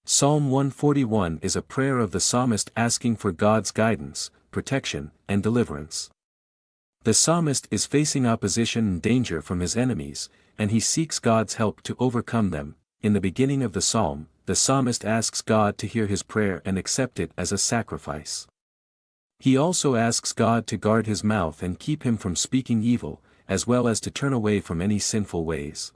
Psalm 141 is a prayer of the psalmist asking for God's guidance, protection, and deliverance. The psalmist is facing opposition and danger from his enemies, and he seeks God's help to overcome them. In the beginning of the psalm, the psalmist asks God to hear his prayer and accept it as a sacrifice. He also asks God to guard his mouth and keep him from speaking evil, as well as to turn away from any sinful ways.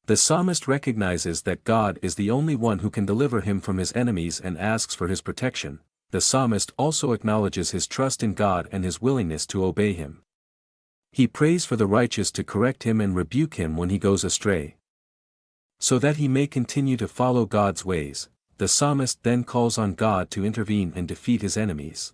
The psalmist recognizes that God is the only one who can deliver him from his enemies and asks for his protection. The psalmist also acknowledges his trust in God and his willingness to obey him. He prays for the righteous to correct him and rebuke him when he goes astray, so that he may continue to follow God's ways. The psalmist then calls on God to intervene and defeat his enemies.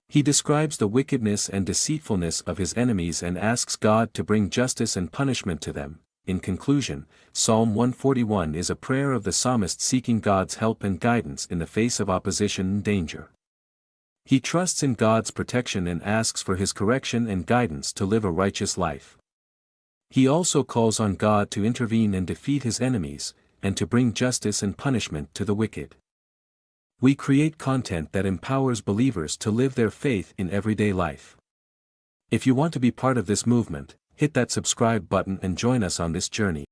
He describes the wickedness and deceitfulness of his enemies and asks God to bring justice and punishment to them. In conclusion, Psalm 141 is a prayer of the psalmist seeking God's help and guidance in the face of opposition and danger. He trusts in God's protection and asks for his correction and guidance to live a righteous life. He also calls on God to intervene and defeat his enemies, and to bring justice and punishment to the wicked. We create content that empowers believers to live their faith in everyday life. If you want to be part of this movement, hit that subscribe button and join us on this journey.